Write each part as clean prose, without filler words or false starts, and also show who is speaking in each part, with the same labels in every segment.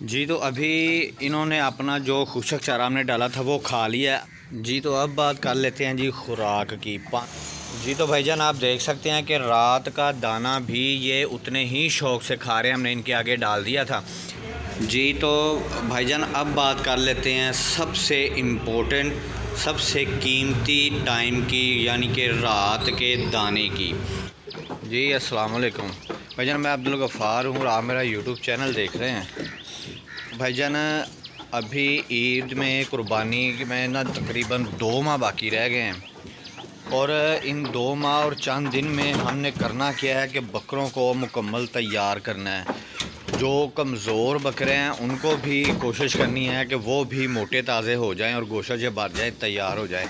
Speaker 1: जी तो अभी इन्होंने अपना जो खुशक चारा हमने डाला था वो खा लिया। जी तो अब बात कर लेते हैं जी खुराक की। जी तो भाईजान आप देख सकते हैं कि रात का दाना भी ये उतने ही शौक़ से खा रहे हैं, हमने इनके आगे डाल दिया था। जी तो भाईजान अब बात कर लेते हैं सबसे इम्पोर्टेंट, सबसे कीमती टाइम की, यानी कि रात के दाने की। जी अस्सलाम वालेकुम भाईजान, मैं अब्दुल गफ़ार हूँ और आप मेरा यूट्यूब चैनल देख रहे हैं। भाईजान अभी ईद में कुर्बानी में ना तकरीबन 2 माह बाकी रह गए हैं, और इन 2 माह और चंद दिन में हमने करना क्या है कि बकरों को मुकम्मल तैयार करना है। जो कमज़ोर बकरे हैं उनको भी कोशिश करनी है कि वो भी मोटे ताज़े हो जाएं और गोश्त जब भर जाए तैयार हो जाए,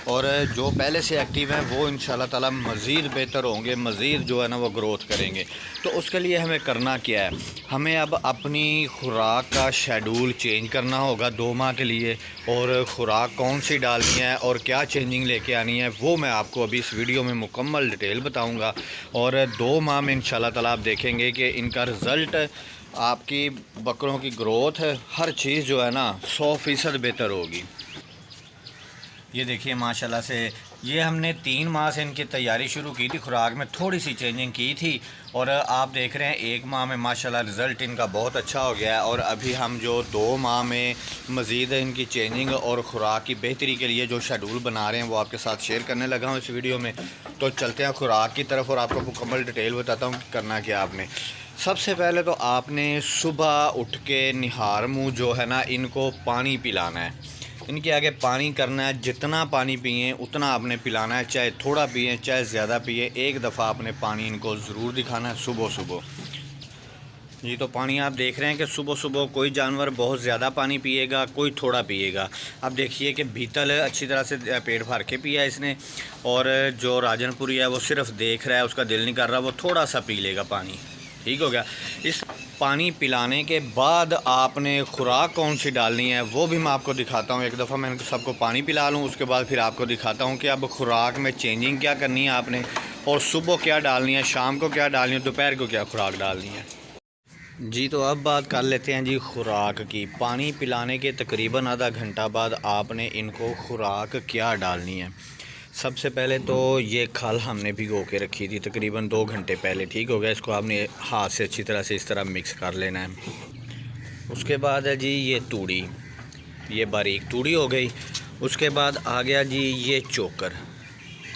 Speaker 1: और जो पहले से एक्टिव हैं वो इंशाल्लाह ताला मज़ीद बेहतर होंगे, मज़ीद जो है ना वो ग्रोथ करेंगे। तो उसके लिए हमें करना क्या है, हमें अब अपनी खुराक का शेड्यूल चेंज करना होगा 2 माह के लिए, और ख़ुराक कौन सी डालनी है और क्या चेंजिंग लेके आनी है वो मैं आपको अभी इस वीडियो में मुकम्मल डिटेल बताऊँगा। और 2 माह में इंशाल्लाह ताला आप देखेंगे कि इनका रिज़ल्ट, आपकी बकरों की ग्रोथ, हर चीज़ जो है ना 100% बेहतर होगी। ये देखिए माशाल्लाह से ये हमने 3 माह से इनकी तैयारी शुरू की थी, खुराक में थोड़ी सी चेंजिंग की थी, और आप देख रहे हैं 1 माह में माशाल्लाह रिज़ल्ट इनका बहुत अच्छा हो गया है। और अभी हम जो 2 माह में मज़ीद इनकी चेंजिंग और ख़ुराक की बेहतरी के लिए जो शेड्यूल बना रहे हैं वो आपके साथ शेयर करने लगा हूँ इस वीडियो में। तो चलते हैं ख़ुराक की तरफ और आपको मुकम्मल डिटेल बताता हूँ कि करना क्या आपने। सबसे पहले तो आपने सुबह उठ के निहार मुँह जो है ना इनको पानी पिलाना है। इनके आगे पानी करना है, जितना पानी पिए उतना आपने पिलाना है, चाहे थोड़ा पिए चाहे ज़्यादा पिए, एक दफ़ा आपने पानी इनको ज़रूर दिखाना है सुबह सुबह। जी तो पानी आप देख रहे हैं कि सुबह सुबह कोई जानवर बहुत ज़्यादा पानी पिएगा, कोई थोड़ा पिएगा। अब देखिए कि बीतल अच्छी तरह से पेट भर के पिया इसने, और जो राजनपुरी है वो सिर्फ देख रहा है, उसका दिल नहीं कर रहा, वो थोड़ा सा पी लेगा पानी। ठीक हो गया। इस पानी पिलाने के बाद आपने खुराक कौन सी डालनी है वो भी मैं आपको दिखाता हूँ। एक दफ़ा मैं सबको पानी पिला लूँ, उसके बाद फिर आपको दिखाता हूँ कि अब खुराक में चेंजिंग क्या करनी है आपने, और सुबह क्या डालनी है, शाम को क्या डालनी है, दोपहर को क्या खुराक डालनी है। जी तो अब बात कर लेते हैं जी खुराक की। पानी पिलाने के तकरीबन आधा घंटा बाद आपने इनको खुराक क्या डालनी है। सबसे पहले तो ये खल हमने भिगो के रखी थी तकरीबन 2 घंटे पहले। ठीक हो गया। इसको आपने हाथ से अच्छी तरह से इस तरह मिक्स कर लेना है। उसके बाद है जी ये तूड़ी, ये बारीक तूड़ी हो गई। उसके बाद आ गया जी ये चोकर,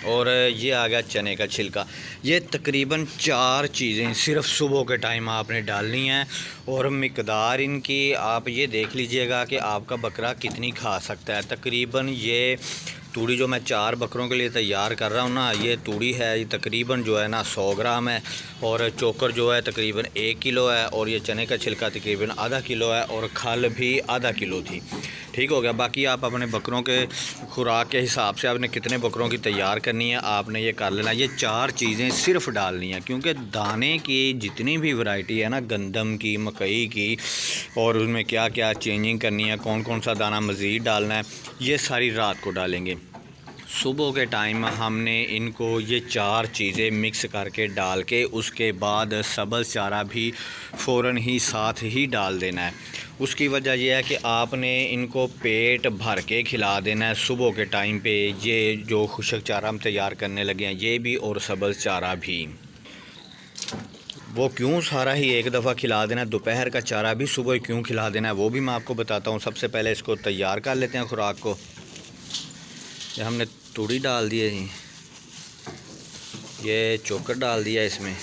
Speaker 1: और ये आ गया चने का छिलका। ये तकरीबन 4 चीज़ें सिर्फ सुबह के टाइम आपने डालनी है, और मिकदार इनकी आप ये देख लीजिएगा कि आपका बकरा कितनी खा सकता है। तकरीबन ये तूड़ी जो मैं 4 बकरों के लिए तैयार कर रहा हूँ ना, ये तूड़ी है, ये तकरीबन जो है ना 100 ग्राम है, और चोकर जो है तकरीबन 1 किलो है, और ये चने का छिलका तकरीबन आधा किलो है, और खल भी आधा किलो थी। ठीक हो गया। बाकी आप अपने बकरों के खुराक के हिसाब से आपने कितने बकरों की तैयार करनी है आपने ये कर लेना। ये 4 चीज़ें सिर्फ डालनी है, क्योंकि दाने की जितनी भी वैरायटी है ना, गंदम की, मकई की, और उसमें क्या क्या चेंजिंग करनी है, कौन कौन सा दाना मज़ीद डालना है, ये सारी रात को डालेंगे। सुबह के टाइम हमने इनको ये 4 चीज़ें मिक्स करके डाल के उसके बाद सब्ज़ चारा भी फ़ौरन ही साथ ही डाल देना है। उसकी वजह यह है कि आपने इनको पेट भर के खिला देना है सुबह के टाइम पे। ये जो खुशक चारा हम तैयार करने लगे हैं ये भी, और सब्ज़ चारा भी। वो क्यों सारा ही एक दफ़ा खिला देना है, दोपहर का चारा भी सुबह क्यों खिला देना है वो भी मैं आपको बताता हूँ। सबसे पहले इसको तैयार कर लेते हैं खुराक को। ये हमने तूड़ी डाल दी है जी, ये चोकर डाल दिया इसमें,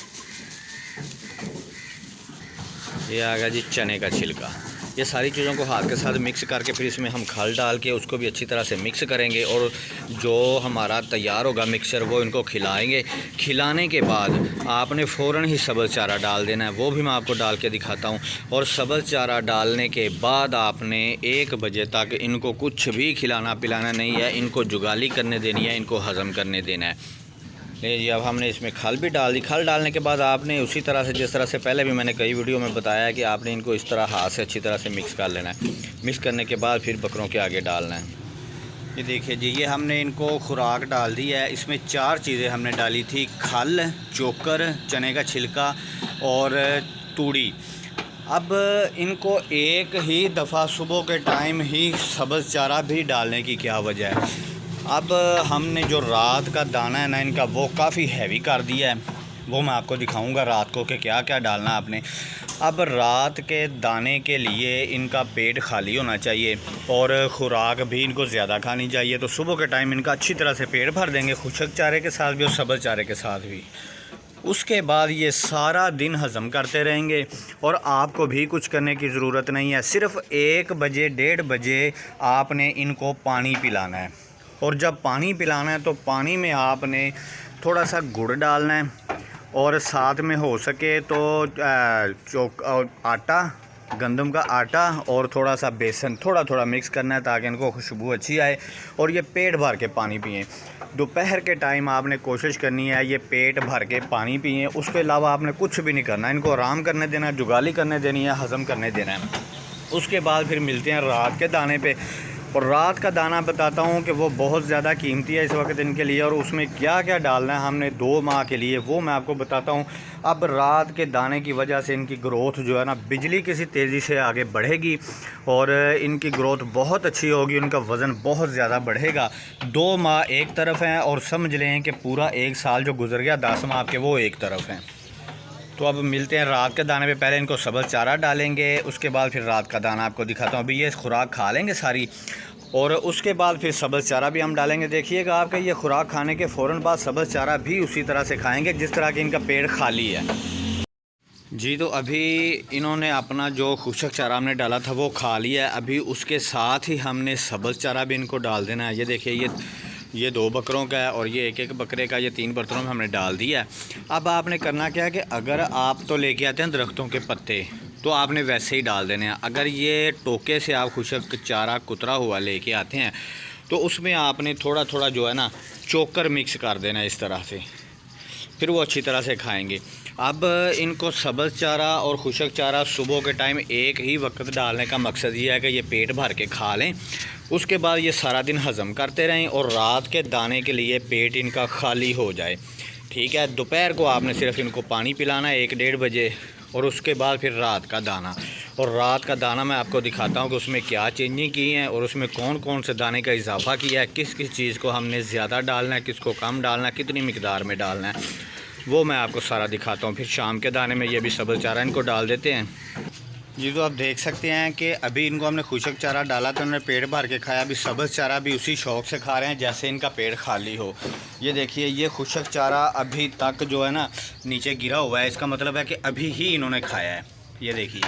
Speaker 1: ये आ गया जी चने का छिलका। ये सारी चीज़ों को हाथ के साथ मिक्स करके फिर इसमें हम खल डाल के उसको भी अच्छी तरह से मिक्स करेंगे, और जो हमारा तैयार होगा मिक्सचर वो इनको खिलाएंगे। खिलाने के बाद आपने फ़ौरन ही सब्ज़ चारा डाल देना है, वो भी मैं आपको डाल के दिखाता हूँ। और सब्ज़ चारा डालने के बाद आपने 1 बजे तक इनको कुछ भी खिलाना पिलाना नहीं है, इनको जुगाली करने देनी है, इनको हज़म करने देना है। जी अब हमने इसमें खल भी डाल दी। खल डालने के बाद आपने उसी तरह से, जिस तरह से पहले भी मैंने कई वीडियो में बताया है, कि आपने इनको इस तरह हाथ से अच्छी तरह से मिक्स कर लेना है। मिक्स करने के बाद फिर बकरों के आगे डालना है। ये देखिए जी, ये हमने इनको खुराक डाल दी है। इसमें 4 चीज़ें हमने डाली थी, खल, चोकर, चने का छिलका और तूड़ी। अब इनको एक ही दफ़ा सुबह के टाइम ही सब्ज़ चारा भी डालने की क्या वजह है। अब हमने जो रात का दाना है ना इनका, वो काफ़ी हैवी कर दिया है। वो मैं आपको दिखाऊंगा रात को कि क्या क्या डालना है आपने। अब रात के दाने के लिए इनका पेट खाली होना चाहिए और ख़ुराक भी इनको ज़्यादा खानी चाहिए। तो सुबह के टाइम इनका अच्छी तरह से पेट भर देंगे, खुशक चारे के साथ भी और सब्ज़ चारे के साथ भी। उसके बाद ये सारा दिन हज़म करते रहेंगे और आपको भी कुछ करने की ज़रूरत नहीं है। सिर्फ़ 1 बजे 1:30 बजे आपने इनको पानी पिलाना है। और जब पानी पिलाना है तो पानी में आपने थोड़ा सा गुड़ डालना है और साथ में हो सके तो आटा, गंदम का आटा और थोड़ा सा बेसन थोड़ा थोड़ा मिक्स करना है ताकि इनको खुशबू अच्छी आए और ये पेट भर के पानी पिएं। दोपहर के टाइम आपने कोशिश करनी है ये पेट भर के पानी पिएं। उसके अलावा आपने कुछ भी नहीं करना, इनको आराम करने देना है, जुगाली करने देनी है, हज़म करने देना है। उसके बाद फिर मिलते हैं रात के दाने पे। और रात का दाना बताता हूँ कि वो बहुत ज़्यादा कीमती है इस वक्त इनके लिए, और उसमें क्या क्या डालना है हमने 2 माह के लिए वो मैं आपको बताता हूँ। अब रात के दाने की वजह से इनकी ग्रोथ जो है ना बिजली किसी तेज़ी से आगे बढ़ेगी और इनकी ग्रोथ बहुत अच्छी होगी, उनका वज़न बहुत ज़्यादा बढ़ेगा। 2 माह एक तरफ हैं और समझ लें कि पूरा 1 साल जो गुजर गया 10 माह के वो एक तरफ हैं। तो अब मिलते हैं रात के दाने पे। पहले इनको सब्ज़ चारा डालेंगे, उसके बाद फिर रात का दाना आपको दिखाता हूँ। अभी ये खुराक खा लेंगे सारी और उसके बाद फिर सब्ज़ चारा भी हम डालेंगे। देखिएगा आपके ये खुराक खाने के फ़ौरन बाद सब्ज़ चारा भी उसी तरह से खाएंगे जिस तरह कि इनका पेट खाली है जी। तो अभी इन्होंने अपना जो खुशक चारा हमने डाला था वो खा लिया है। अभी उसके साथ ही हमने सब्ज़ चारा भी इनको डाल देना है। ये देखिए ये 2 बकरों का है और ये 1-1 बकरे का, ये 3 बर्तनों में हमने डाल दिया है। अब आपने करना क्या है कि अगर आप तो लेके आते हैं दरख्तों के पत्ते तो आपने वैसे ही डाल देने हैं। अगर ये टोके से आप खुशक चारा कुतरा हुआ लेके आते हैं तो उसमें आपने थोड़ा थोड़ा जो है ना चोकर मिक्स कर देना है इस तरह से, फिर वो अच्छी तरह से खाएंगे। अब इनको सब्ज़ चारा और खुशक चारा सुबह के टाइम एक ही वक्त डालने का मकसद ये है कि ये पेट भर के खा लें। उसके बाद ये सारा दिन हज़म करते रहें और रात के दाने के लिए पेट इनका खाली हो जाए। ठीक है, दोपहर को आपने सिर्फ इनको पानी पिलाना है 1-1:30 बजे और उसके बाद फिर रात का दाना। और रात का दाना मैं आपको दिखाता हूँ कि उसमें क्या चेंजिंग की है और उसमें कौन कौन से दाने का इजाफा किया है, किस किस चीज़ को हमने ज़्यादा डालना है, किसको कम डालना है, कितनी मिकदार में डालना है, वो मैं आपको सारा दिखाता हूँ। फिर शाम के दाने में ये भी सब्ज़ चारा इनको डाल देते हैं जी। तो आप देख सकते हैं कि अभी इनको हमने खुशक चारा डाला तो उन्होंने पेट भर के खाया। अभी सब्ज़ चारा भी उसी शौक़ से खा रहे हैं जैसे इनका पेट खाली हो। ये देखिए ये खुशक चारा अभी तक जो है ना नीचे गिरा हुआ है, इसका मतलब है कि अभी ही इन्होंने खाया है। ये देखिए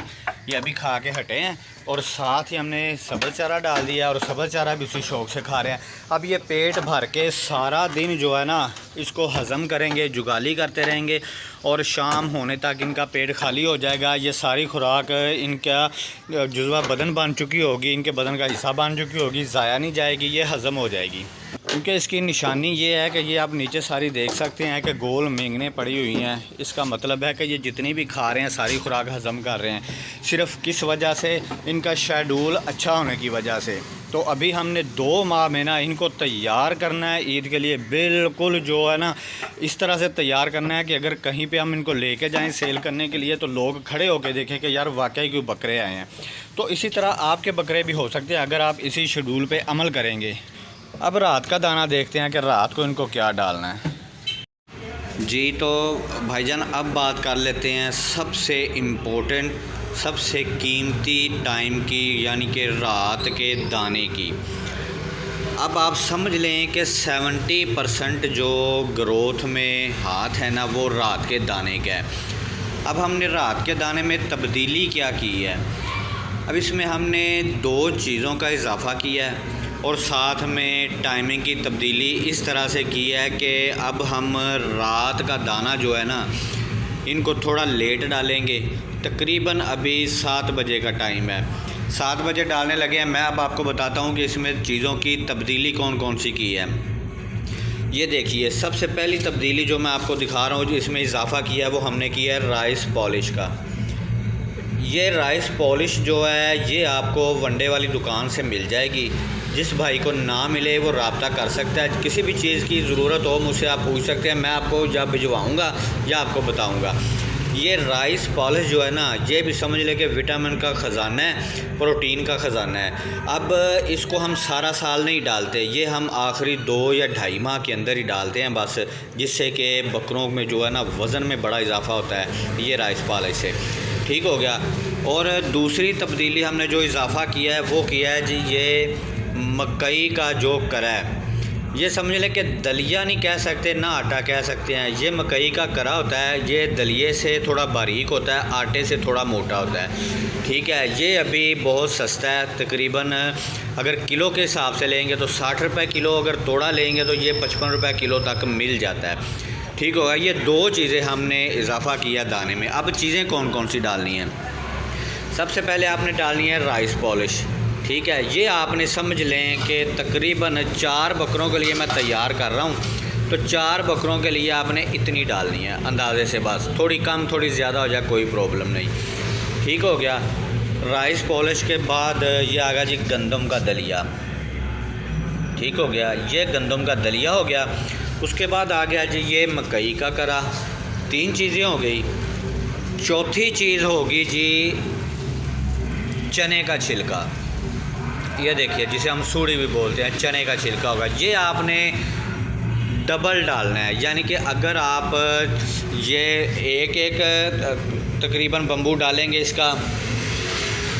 Speaker 1: ये अभी खा के हटे हैं और साथ ही हमने सब्ज़ चारा डाल दिया और सब्ज़ चारा भी उसी शौक़ से खा रहे हैं। अब ये पेट भर के सारा दिन जो है ना इसको हज़म करेंगे, जुगाली करते रहेंगे और शाम होने तक इनका पेट खाली हो जाएगा। ये सारी खुराक इनका जुज़वा बदन बन चुकी होगी, इनके बदन का हिस्सा बन चुकी होगी, ज़ाया नहीं जाएगी, ये हज़म हो जाएगी। क्योंकि इसकी निशानी ये है कि ये आप नीचे सारी देख सकते हैं कि गोल मेंगने पड़ी हुई हैं। इसका मतलब है कि ये जितनी भी खा रहे हैं सारी खुराक हज़म कर रहे हैं। सिर्फ़ किस वजह से, इनका शेड्यूल अच्छा होने की वजह से। तो अभी हमने 2 माह में ना इनको तैयार करना है ईद के लिए, बिल्कुल जो है ना इस तरह से तैयार करना है कि अगर कहीं पे हम इनको लेके जाएं सेल करने के लिए तो लोग खड़े होकर देखें कि यार वाकई कोई बकरे आए हैं। तो इसी तरह आपके बकरे भी हो सकते हैं अगर आप इसी शेड्यूल पे अमल करेंगे। अब रात का दाना देखते हैं कि रात को इनको क्या डालना है जी। तो भाईजान अब बात कर लेते हैं सबसे इम्पोर्टेंट, सबसे कीमती टाइम की, यानी कि रात के दाने की। अब आप समझ लें कि 70% जो ग्रोथ में हाथ है ना वो रात के दाने का है। अब हमने रात के दाने में तब्दीली क्या की है, अब इसमें हमने 2 चीज़ों का इजाफ़ा किया है और साथ में टाइमिंग की तब्दीली इस तरह से की है कि अब हम रात का दाना जो है ना इनको थोड़ा लेट डालेंगे। तकरीबन अभी 7 बजे का टाइम है, 7 बजे डालने लगे हैं। मैं अब आपको बताता हूँ कि इसमें चीज़ों की तब्दीली कौन कौन सी की है। ये देखिए सबसे पहली तब्दीली जो मैं आपको दिखा रहा हूँ जो इसमें इजाफ़ा किया है वो हमने किया है राइस पॉलिश का। ये राइस पॉलिश जो है ये आपको वनडे वाली दुकान से मिल जाएगी। जिस भाई को ना मिले वो रब्ता कर सकता है। किसी भी चीज़ की ज़रूरत हो मुझसे आप पूछ सकते हैं, मैं आपको या भिजवाऊँगा या आपको बताऊँगा। ये राइस पॉलिश जो है ना, ये भी समझ ले कि विटामिन का ख़जाना है, प्रोटीन का ख़जाना है। अब इसको हम सारा साल नहीं डालते, ये हम आखिरी 2 या 2.5 माह के अंदर ही डालते हैं बस, जिससे कि बकरों में जो है ना वज़न में बड़ा इजाफा होता है ये राइस पॉलिश से। ठीक हो गया। और दूसरी तब्दीली हमने जो इजाफा किया है वो किया है जी, ये मकई का जो करा है, ये समझ लें कि दलिया नहीं कह सकते ना आटा कह सकते हैं, ये मकई का करा होता है। ये दलिए से थोड़ा बारीक होता है, आटे से थोड़ा मोटा होता है। ठीक है। ये अभी बहुत सस्ता है, तकरीबन अगर किलो के हिसाब से लेंगे तो 60 रुपये किलो, अगर तोड़ा लेंगे तो ये 55 रुपये किलो तक मिल जाता है। ठीक होगा। ये 2 चीज़ें हमने इजाफा किया दाने में। अब चीज़ें कौन कौन सी डालनी हैं? सबसे पहले आपने डालनी है राइस पॉलिश। ठीक है। ये आपने समझ लें कि तकरीबन 4 बकरों के लिए मैं तैयार कर रहा हूँ, तो 4 बकरों के लिए आपने इतनी डालनी है अंदाजे से, बस थोड़ी कम थोड़ी ज़्यादा हो जाए कोई प्रॉब्लम नहीं। ठीक हो गया। राइस पॉलिश के बाद ये आ गया जी गंदम का दलिया। ठीक हो गया। ये गंदम का दलिया हो गया। उसके बाद आ गया जी ये मकई का करा। 3 चीज़ें हो गई। चौथी चीज़ होगी जी चने का छिलका। ये देखिए, जिसे हम सूड़ी भी बोलते हैं, चने का छिलका होगा। ये आपने डबल डालना है, यानी कि अगर आप ये एक तकरीबन बम्बू डालेंगे इसका,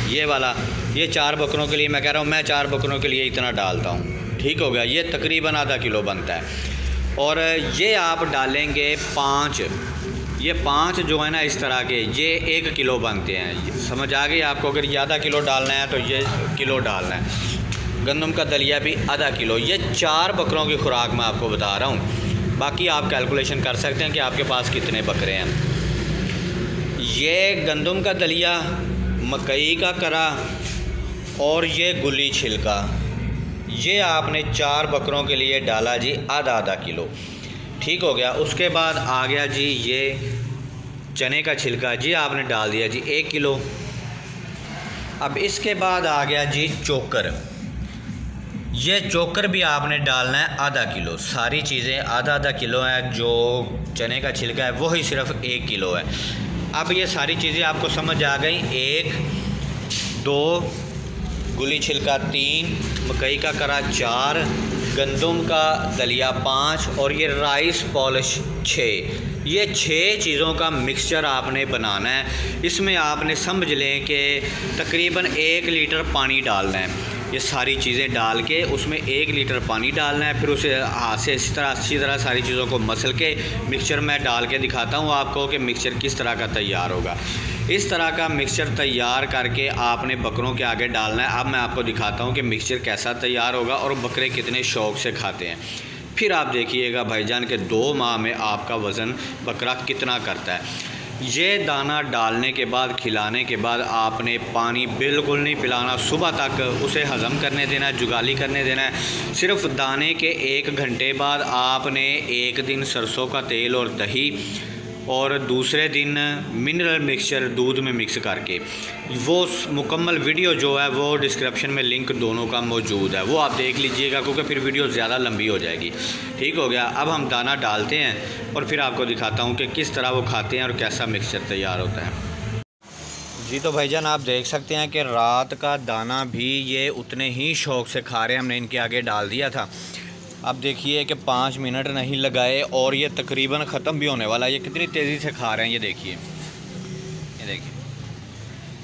Speaker 1: ये वाला, ये 4 बकरों के लिए मैं कह रहा हूँ, मैं 4 बकरों के लिए इतना डालता हूँ। ठीक हो गया। ये तकरीबन आधा किलो बनता है। और ये आप डालेंगे 5, ये 5 जो है ना इस तरह के, ये 1 किलो बनते हैं। समझ आ गई आपको? अगर ये आधा किलो डालना है तो ये किलो डालना है। गंदम का दलिया भी आधा किलो। ये 4 बकरों की खुराक मैं आपको बता रहा हूँ, बाकी आप कैलकुलेशन कर सकते हैं कि आपके पास कितने बकरे हैं। ये गंदम का दलिया, मकई का करा और ये गुली छिलका, ये आपने 4 बकरों के लिए डाला जी आधा किलो। ठीक हो गया। उसके बाद आ गया जी ये चने का छिलका, जी आपने डाल दिया जी 1 किलो। अब इसके बाद आ गया जी चोकर। ये चोकर भी आपने डालना है आधा किलो। सारी चीज़ें आधा किलो है। जो चने का छिलका है वही सिर्फ 1 किलो है। अब ये सारी चीज़ें आपको समझ आ गई। 1, 2, गुली छिलका 3, मकई का करा 4, गंदम का दलिया 5 और ये राइस पॉलिश 6। ये 6 चीज़ों का मिक्सचर आपने बनाना है। इसमें आपने समझ लें कि तकरीबन 1 लीटर पानी डालना है। ये सारी चीज़ें डाल के उसमें 1 लीटर पानी डालना है। फिर उसे हाथ से इसी तरह अच्छी तरह सारी चीज़ों को मसल के मिक्सचर में डाल के दिखाता हूँ आपको कि मिक्सचर किस तरह का तैयार होगा। इस तरह का मिक्सचर तैयार करके आपने बकरों के आगे डालना है। अब मैं आपको दिखाता हूँ कि मिक्सचर कैसा तैयार होगा और बकरे कितने शौक़ से खाते हैं। फिर आप देखिएगा भाईजान के 2 माह में आपका वज़न बकरा कितना करता है। ये दाना डालने के बाद, खिलाने के बाद आपने पानी बिल्कुल नहीं पिलाना। सुबह तक उसे हज़म करने देना है, जुगाली करने देना है। सिर्फ दाने के 1 घंटे बाद आपने एक दिन सरसों का तेल और दही और दूसरे दिन मिनरल मिक्सचर दूध में मिक्स करके, वो मुकम्मल वीडियो जो है वो डिस्क्रिप्शन में लिंक दोनों का मौजूद है, वो आप देख लीजिएगा क्योंकि फिर वीडियो ज़्यादा लंबी हो जाएगी। ठीक हो गया। अब हम दाना डालते हैं और फिर आपको दिखाता हूँ कि किस तरह वो खाते हैं और कैसा मिक्सचर तैयार होता है। जी तो भाईजान आप देख सकते हैं कि रात का दाना भी ये उतने ही शौक़ से खा रहे हैं। हमने इनके आगे डाल दिया था। अब देखिए कि 5 मिनट नहीं लगाए और ये तकरीबन ख़त्म भी होने वाला है। ये कितनी तेज़ी से खा रहे हैं, ये देखिए,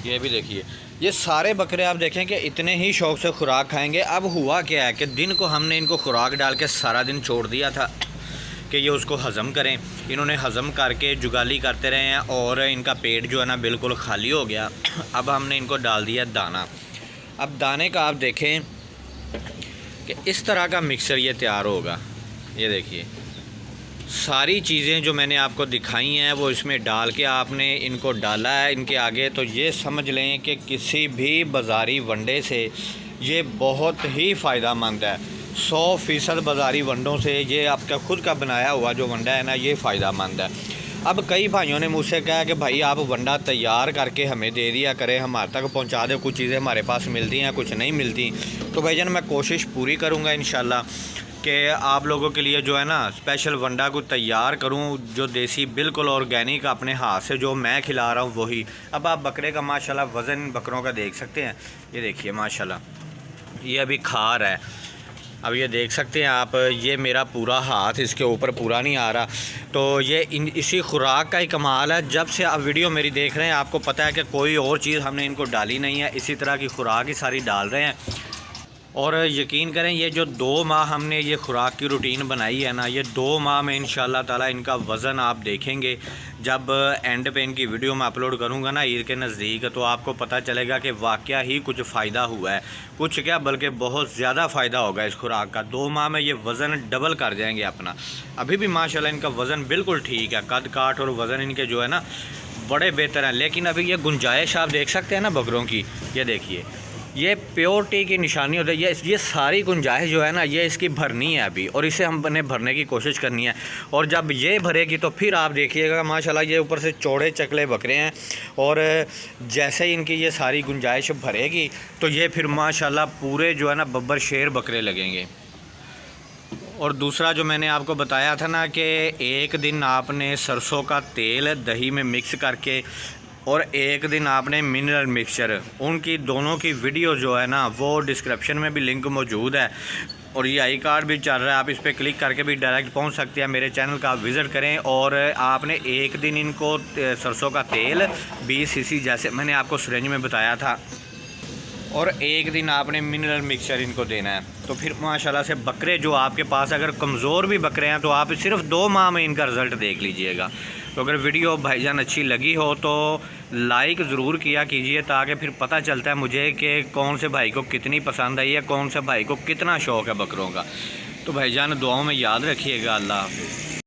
Speaker 1: ये भी देखिए। ये सारे बकरे आप देखें कि इतने ही शौक़ से खुराक खाएंगे। अब हुआ क्या है कि दिन को हमने इनको खुराक डाल के सारा दिन छोड़ दिया था कि ये उसको हज़म करें। इन्होंने हज़म करके जुगाली करते रहे हैं और इनका पेट जो है ना बिल्कुल खाली हो गया। अब हमने इनको डाल दिया दाना। अब दाने का आप देखें कि इस तरह का मिक्सचर ये तैयार होगा। ये देखिए सारी चीज़ें जो मैंने आपको दिखाई हैं वो इसमें डाल के आपने इनको डाला है इनके आगे। तो ये समझ लें कि किसी भी बाज़ारी वंडे से ये बहुत ही फ़ायदेमंद है। 100% बाज़ारी वंडों से ये आपका खुद का बनाया हुआ जो वंडा है ना, ये फ़ायदेमंद है। अब कई भाइयों ने मुझसे कहा कि भाई आप वंडा तैयार करके हमें दे दिया करें, हमारे तक पहुंचा दे। कुछ चीज़ें हमारे पास मिलती हैं, कुछ नहीं मिलती। तो भाईजान मैं कोशिश पूरी करूंगा इंशाल्लाह। कि आप लोगों के लिए जो है ना स्पेशल वंडा को तैयार करूं, जो देसी बिल्कुल ऑर्गेनिक अपने हाथ से जो मैं खिला रहा हूं वही। अब आप बकरे का माशाल्लाह वज़न बकरों का देख सकते हैं, ये देखिए माशाल्लाह ये अभी खा रहा है। अब ये देख सकते हैं आप, ये मेरा पूरा हाथ इसके ऊपर पूरा नहीं आ रहा, तो ये इसी खुराक का ही कमाल है। जब से आप वीडियो मेरी देख रहे हैं आपको पता है कि कोई और चीज़ हमने इनको डाली नहीं है, इसी तरह की खुराक ही सारी डाल रहे हैं। और यकीन करें ये जो 2 माह हमने ये खुराक की रूटीन बनाई है ना, ये 2 माह में इंशाल्लाह ताला इनका वज़न आप देखेंगे। जब एंड पे इनकी वीडियो मैं अपलोड करूँगा ना ईद के नज़दीक, तो आपको पता चलेगा कि वाक़या ही कुछ फ़ायदा हुआ है। कुछ क्या बल्कि बहुत ज़्यादा फ़ायदा होगा इस खुराक का। 2 माह में ये वज़न डबल कर जाएंगे अपना। अभी भी माशाल्लाह इनका वज़न बिल्कुल ठीक है, कद काठ और वज़न इनके जो है ना बड़े बेहतर हैं। लेकिन अभी ये गुंजाइश आप देख सकते हैं ना बकरों की, ये देखिए ये प्योरिटी की निशानी होती है। ये सारी गुंजाइश जो है ना ये इसकी भरनी है अभी, और इसे हमने भरने की कोशिश करनी है। और जब ये भरेगी तो फिर आप देखिएगा माशाल्लाह ये ऊपर से चौड़े चकले बकरे हैं, और जैसे ही इनकी ये सारी गुंजाइश भरेगी तो ये फिर माशाल्लाह पूरे जो है ना बब्बर शेर बकरे लगेंगे। और दूसरा जो मैंने आपको बताया था ना कि एक दिन आपने सरसों का तेल दही में मिक्स करके और एक दिन आपने मिनरल मिक्सचर, उनकी दोनों की वीडियो जो है ना वो डिस्क्रिप्शन में भी लिंक मौजूद है, और ये आई कार्ड भी चल रहा है, आप इस पर क्लिक करके भी डायरेक्ट पहुंच सकते हैं। मेरे चैनल का आप विज़िट करें। और आपने एक दिन इनको सरसों का तेल 20 सीसी जैसे मैंने आपको सिरिंज में बताया था, और एक दिन आपने मिनरल मिक्सचर इनको देना है। तो फिर माशाल्लाह से बकरे जो आपके पास अगर कमज़ोर भी बकरे हैं तो आप सिर्फ 2 माह में इनका रिज़ल्ट देख लीजिएगा। तो अगर वीडियो भाईजान अच्छी लगी हो तो लाइक ज़रूर किया कीजिए, ताकि फिर पता चलता है मुझे कि कौन से भाई को कितनी पसंद आई है, कौन से भाई को कितना शौक़ है बकरों का। तो भाईजान दुआओं में याद रखिएगा। अल्लाह हाफ़िज़।